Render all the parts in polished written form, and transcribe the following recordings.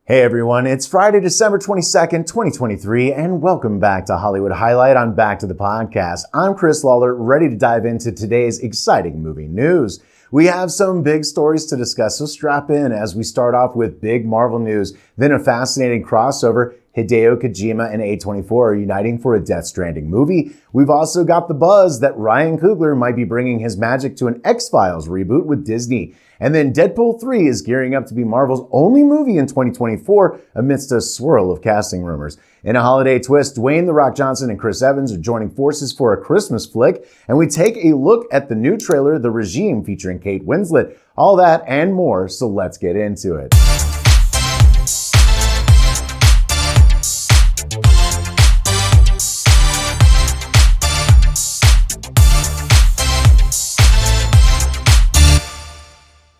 Hey everyone, it's Friday, December 22nd, 2023, and welcome back to Hollywood Highlight on Back to the Podcast. I'm Chris Lawler, ready to dive into today's exciting movie news. We have some big stories to discuss, so strap in as we start off with big Marvel news, then a fascinating crossover. Hideo Kojima and A24 are uniting for a Death Stranding movie. We've also got the buzz that Ryan Coogler might be bringing his magic to an X-Files reboot with Disney. And then Deadpool 3 is gearing up to be Marvel's only movie in 2024 amidst a swirl of casting rumors. In a holiday twist, Dwayne "The Rock" Johnson and Chris Evans are joining forces for a Christmas flick, and we take a look at the new trailer, The Regime, featuring Kate Winslet. All that and more, so let's get into it.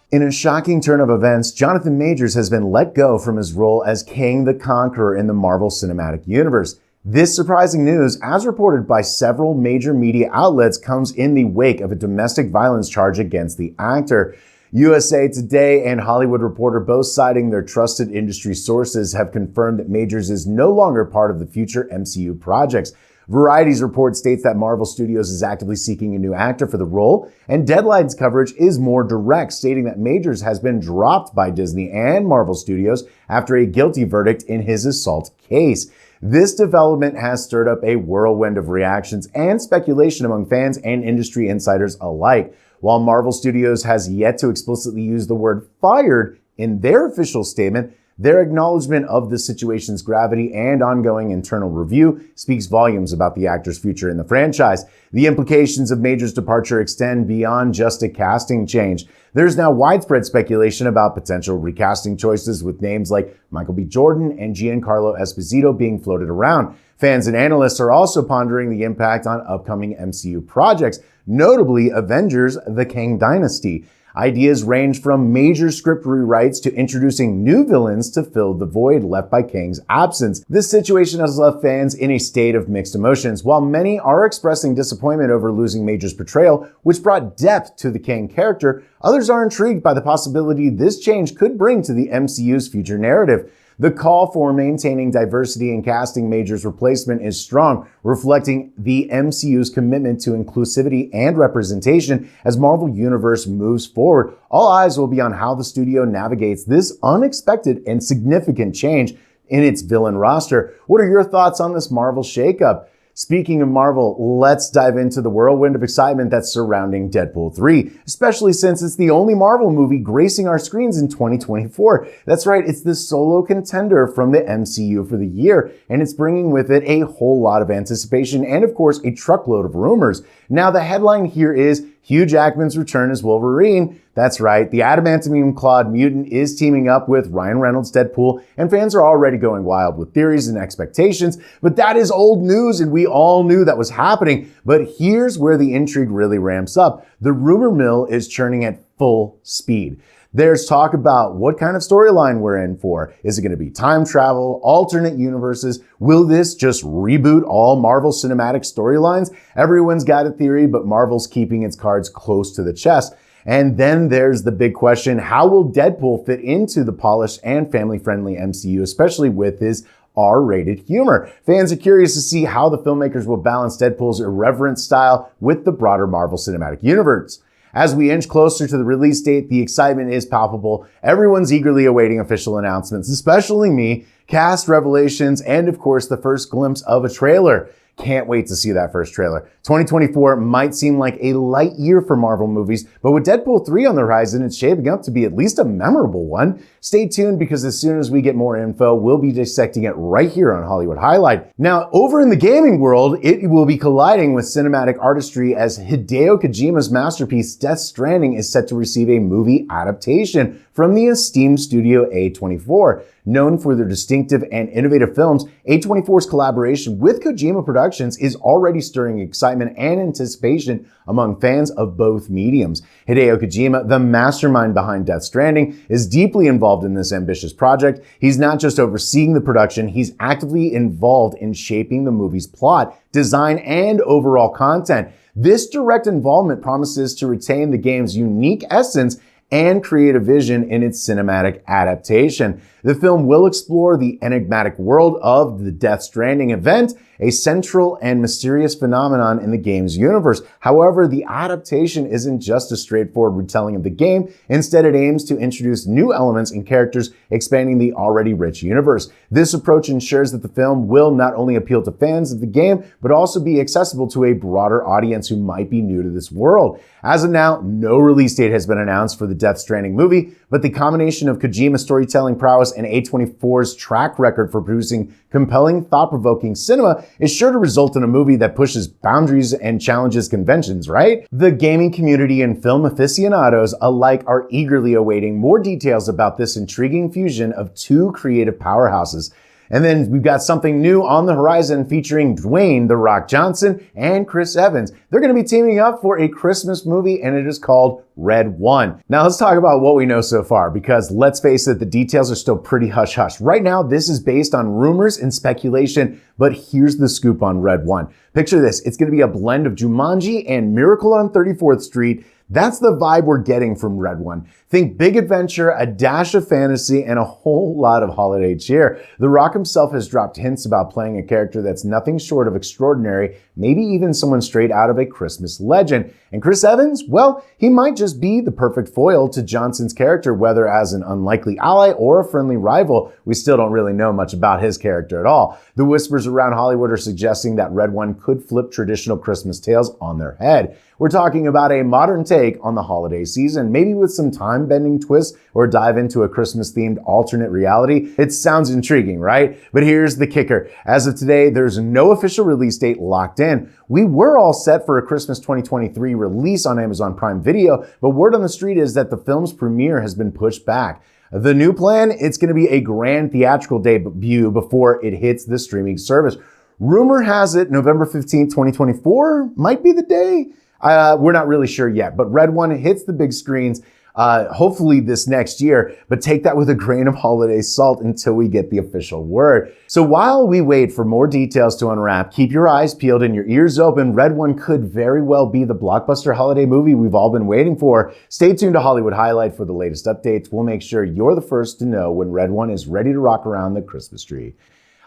In a shocking turn of events, Jonathan Majors has been let go from his role as Kang the Conqueror in the Marvel Cinematic Universe. This surprising news, as reported by several major media outlets, comes in the wake of a domestic violence charge against the actor. USA Today and Hollywood Reporter, both citing their trusted industry sources, have confirmed that Majors is no longer part of the future MCU projects. Variety's report states that Marvel Studios is actively seeking a new actor for the role, and Deadline's coverage is more direct, stating that Majors has been dropped by Disney and Marvel Studios after a guilty verdict in his assault case. This development has stirred up a whirlwind of reactions and speculation among fans and industry insiders alike. While Marvel Studios has yet to explicitly use the word fired in their official statement, their acknowledgement of the situation's gravity and ongoing internal review speaks volumes about the actor's future in the franchise. The implications of Majors' departure extend beyond just a casting change. There's now widespread speculation about potential recasting choices, with names like Michael B. Jordan and Giancarlo Esposito being floated around. Fans and analysts are also pondering the impact on upcoming MCU projects, notably Avengers: The Kang Dynasty. Ideas range from major script rewrites to introducing new villains to fill the void left by Kang's absence. This situation has left fans in a state of mixed emotions. While many are expressing disappointment over losing Major's portrayal, which brought depth to the Kang character, others are intrigued by the possibility this change could bring to the MCU's future narrative. The call for maintaining diversity in casting Major's replacement is strong, reflecting the MCU's commitment to inclusivity and representation as Marvel Universe moves forward. All eyes will be on how the studio navigates this unexpected and significant change in its villain roster. What are your thoughts on this Marvel shakeup? Speaking of Marvel, let's dive into the whirlwind of excitement that's surrounding Deadpool 3, especially since it's the only Marvel movie gracing our screens in 2024. That's right, it's the solo contender from the MCU for the year, and it's bringing with it a whole lot of anticipation and, of course, a truckload of rumors. Now, the headline here is Hugh Jackman's return as Wolverine. That's right, the adamantium-clawed mutant is teaming up with Ryan Reynolds' Deadpool, and fans are already going wild with theories and expectations, but that is old news and we all knew that was happening. But here's where the intrigue really ramps up. The rumor mill is churning at full speed. There's talk about what kind of storyline we're in for. Is it going to be time travel, alternate universes? Will this just reboot all Marvel cinematic storylines? Everyone's got a theory, but Marvel's keeping its cards close to the chest. And then there's the big question, how will Deadpool fit into the polished and family-friendly MCU, especially with his R-rated humor? Fans are curious to see how the filmmakers will balance Deadpool's irreverent style with the broader Marvel Cinematic Universe. As we inch closer to the release date, the excitement is palpable. Everyone's eagerly awaiting official announcements, especially me, cast revelations, and of course the first glimpse of a trailer. Can't wait to see that first trailer. 2024 might seem like a light year for Marvel movies, but with Deadpool 3 on the horizon, it's shaping up to be at least a memorable one. Stay tuned, because as soon as we get more info, we'll be dissecting it right here on Hollywood Highlight. Now, over in the gaming world, it will be colliding with cinematic artistry as Hideo Kojima's masterpiece Death Stranding is set to receive a movie adaptation from the esteemed studio A24. Known for their distinctive and innovative films, A24's collaboration with Kojima Productions is already stirring excitement and anticipation among fans of both mediums. Hideo Kojima, the mastermind behind Death Stranding, is deeply involved in this ambitious project. He's not just overseeing the production, he's actively involved in shaping the movie's plot, design, and overall content. This direct involvement promises to retain the game's unique essence and creative vision in its cinematic adaptation. The film will explore the enigmatic world of the Death Stranding event, a central and mysterious phenomenon in the game's universe. However, the adaptation isn't just a straightforward retelling of the game. Instead, it aims to introduce new elements and characters, expanding the already rich universe. This approach ensures that the film will not only appeal to fans of the game, but also be accessible to a broader audience who might be new to this world. As of now, no release date has been announced for the Death Stranding movie, but the combination of Kojima's storytelling prowess and A24's track record for producing compelling, thought-provoking cinema is sure to result in a movie that pushes boundaries and challenges conventions, right? The gaming community and film aficionados alike are eagerly awaiting more details about this intriguing fusion of two creative powerhouses. And then we've got something new on the horizon featuring Dwayne "The Rock" Johnson and Chris Evans. They're going to be teaming up for a Christmas movie, and it is called Red One. Now let's talk about what we know so far, because let's face it, the details are still pretty hush-hush. Right now, this is based on rumors and speculation, but here's the scoop on Red One. Picture this, it's going to be a blend of Jumanji and Miracle on 34th Street. That's the vibe we're getting from Red One. Think big adventure, a dash of fantasy, and a whole lot of holiday cheer. The Rock himself has dropped hints about playing a character that's nothing short of extraordinary, maybe even someone straight out of a Christmas legend. And Chris Evans, well, he might just be the perfect foil to Johnson's character, whether as an unlikely ally or a friendly rival. We still don't really know much about his character at all. The whispers around Hollywood are suggesting that Red One could flip traditional Christmas tales on their head. We're talking about a modern take on the holiday season, maybe with some time-bending twists or dive into a Christmas-themed alternate reality. It sounds intriguing, right? But here's the kicker. As of today, there's no official release date locked in. We were all set for a Christmas 2023 release on Amazon Prime Video, but word on the street is that the film's premiere has been pushed back. The new plan, it's going to be a grand theatrical debut before it hits the streaming service. Rumor has it November 15th, 2024 might be the day. We're not really sure yet, but Red One hits the big screens hopefully this next year, but take that with a grain of holiday salt until we get the official word. So while we wait for more details to unwrap, keep your eyes peeled and your ears open. Red One could very well be the blockbuster holiday movie we've all been waiting for. Stay tuned to Hollywood Highlight for the latest updates. We'll make sure you're the first to know when Red One is ready to rock around the Christmas tree.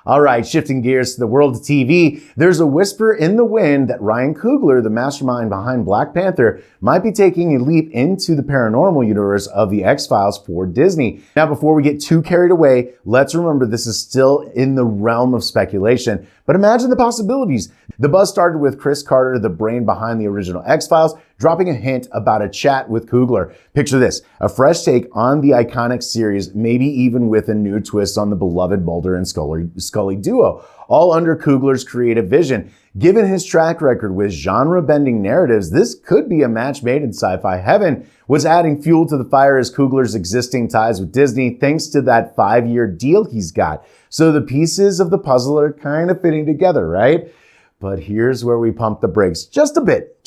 All right, shifting gears to the world of TV, there's a whisper in the wind that Ryan Coogler, the mastermind behind Black Panther, might be taking a leap into the paranormal universe of the X-Files for Disney. Now, before we get too carried away, let's remember this is still in the realm of speculation, but imagine the possibilities. The buzz started with Chris Carter, the brain behind the original X-Files, dropping a hint about a chat with Coogler. Picture this, a fresh take on the iconic series, maybe even with a new twist on the beloved Mulder and Scully duo, all under Coogler's creative vision. Given his track record with genre-bending narratives, this could be a match made in sci-fi heaven. What's adding fuel to the fire is Coogler's existing ties with Disney, thanks to that 5-year deal he's got. So the pieces of the puzzle are kind of fitting together, right? But here's where we pump the brakes just a bit.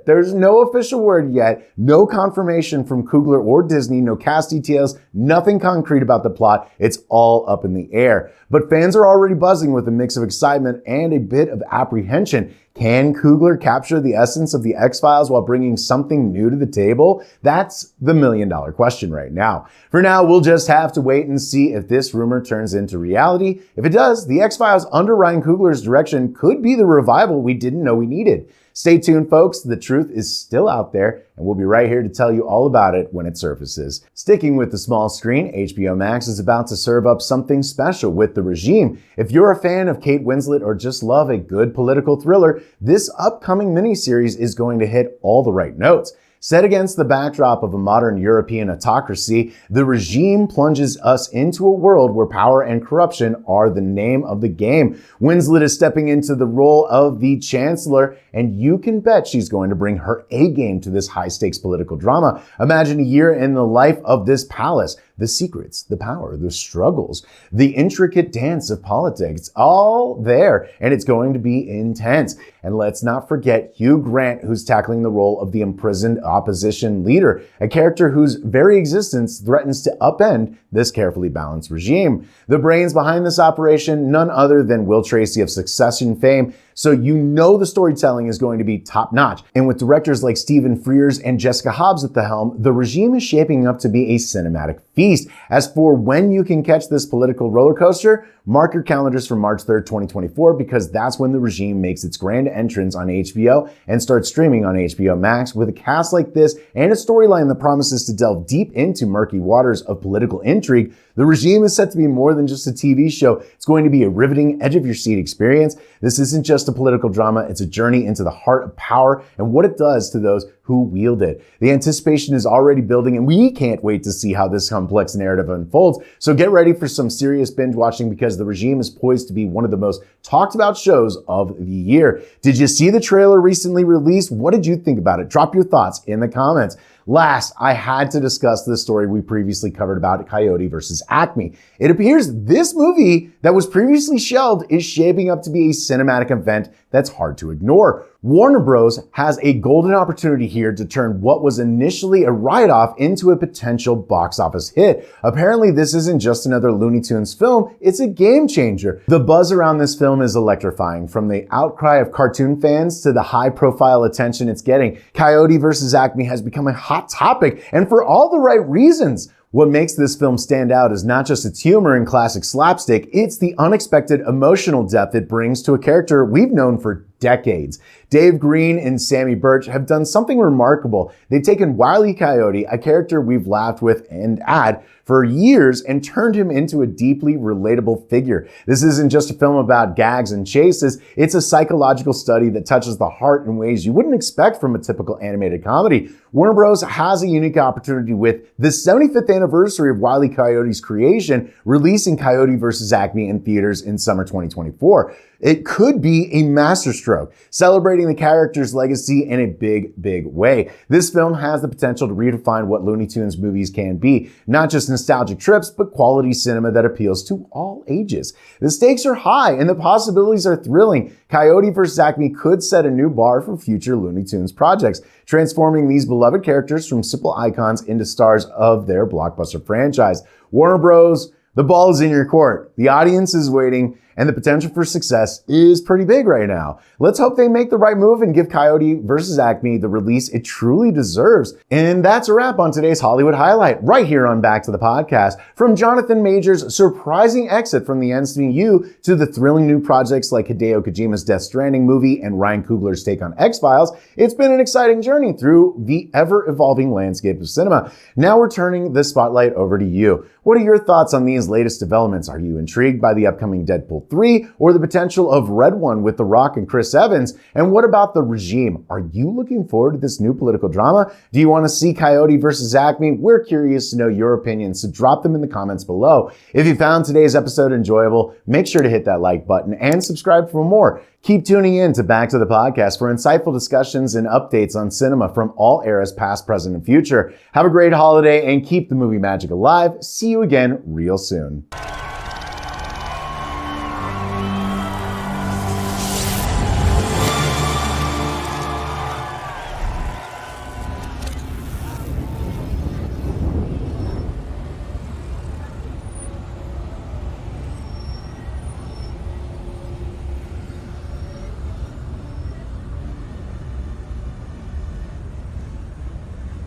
There's no official word yet, no confirmation from Coogler or Disney, no cast details, nothing concrete about the plot. It's all up in the air. But fans are already buzzing with a mix of excitement and a bit of apprehension. Can Coogler capture the essence of the X-Files while bringing something new to the table? That's the million-dollar question right now. For now, we'll just have to wait and see if this rumor turns into reality. If it does, the X-Files under Ryan Coogler's direction could be the revival we didn't know we needed. Stay tuned, folks. The truth is still out there, and we'll be right here to tell you all about it when it surfaces. Sticking with the small screen, HBO Max is about to serve up something special with The Regime. If you're a fan of Kate Winslet or just love a good political thriller, this upcoming miniseries is going to hit all the right notes. Set against the backdrop of a modern European autocracy, The Regime plunges us into a world where power and corruption are the name of the game. Winslet is stepping into the role of the Chancellor, and you can bet she's going to bring her A-game to this high-stakes political drama. Imagine a year in the life of this palace. The secrets, the power, the struggles, the intricate dance of politics, all there, and it's going to be intense. And let's not forget Hugh Grant, who's tackling the role of the imprisoned opposition leader, a character whose very existence threatens to upend this carefully balanced regime. The brains behind this operation, none other than Will Tracy of Succession fame, so you know the storytelling is going to be top-notch. And with directors like Stephen Frears and Jessica Hobbs at the helm, the regime is shaping up to be a cinematic feast. As for when you can catch this political roller coaster, mark your calendars for March 3rd, 2024, because that's when the regime makes its grand entrance on HBO and starts streaming on HBO Max. With a cast like this and a storyline that promises to delve deep into murky waters of political intrigue, the regime is set to be more than just a TV show. It's going to be a riveting, edge-of-your-seat experience. This isn't just a political drama, it's a journey into the heart of power and what it does to those who wield it. The anticipation is already building, and we can't wait to see how this complex narrative unfolds. So get ready for some serious binge watching, because the regime is poised to be one of the most talked about shows of the year. Did you see the trailer recently released? What did you think about it? Drop your thoughts in the comments. Last, I had to discuss the story we previously covered about Coyote versus Acme. It appears this movie that was previously shelved is shaping up to be a cinematic event that's hard to ignore. Warner Bros. Has a golden opportunity here to turn what was initially a write-off into a potential box office hit. Apparently, this isn't just another Looney Tunes film, it's a game changer. The buzz around this film is electrifying, from the outcry of cartoon fans to the high-profile attention it's getting. Coyote versus Acme has become a hot topic, and for all the right reasons. What makes this film stand out is not just its humor and classic slapstick, it's the unexpected emotional depth it brings to a character we've known for decades. Dave Green and Sammy Birch have done something remarkable. They've taken Wile E. Coyote, a character we've laughed with and at for years, and turned him into a deeply relatable figure. This isn't just a film about gags and chases, it's a psychological study that touches the heart in ways you wouldn't expect from a typical animated comedy. Warner Bros. Has a unique opportunity with the 75th anniversary of Wile E. Coyote's creation, releasing Coyote vs. Acme in theaters in summer 2024. It could be a masterstroke, celebrating the character's legacy in a big way. This film has the potential to redefine what Looney Tunes movies can be, not just nostalgic trips, but quality cinema that appeals to all ages. The stakes are high and the possibilities are thrilling. Coyote vs. Acme could set a new bar for future Looney Tunes projects, transforming these beloved characters from simple icons into stars of their blockbuster franchise. Warner Bros., the ball is in your court. The audience is waiting, and the potential for success is pretty big right now. Let's hope they make the right move and give Coyote vs. Acme the release it truly deserves. And that's a wrap on today's Hollywood Highlight, right here on Back to the Podcast. From Jonathan Majors' surprising exit from the MCU to the thrilling new projects like Hideo Kojima's Death Stranding movie and Ryan Coogler's take on X-Files, it's been an exciting journey through the ever-evolving landscape of cinema. Now we're turning the spotlight over to you. What are your thoughts on these latest developments? Are you intrigued by the upcoming Deadpool 3 or the potential of Red One with The Rock and Chris Evans? And what about the regime? Are you looking forward to this new political drama? Do you want to see Coyote versus Acme? We're curious to know your opinions, so drop them in the comments below. If you found today's episode enjoyable, make sure to hit that like button and subscribe for more. Keep tuning in to Back to the Podcast for insightful discussions and updates on cinema from all eras, past, present, and future. Have a great holiday and keep the movie magic alive. See you again real soon.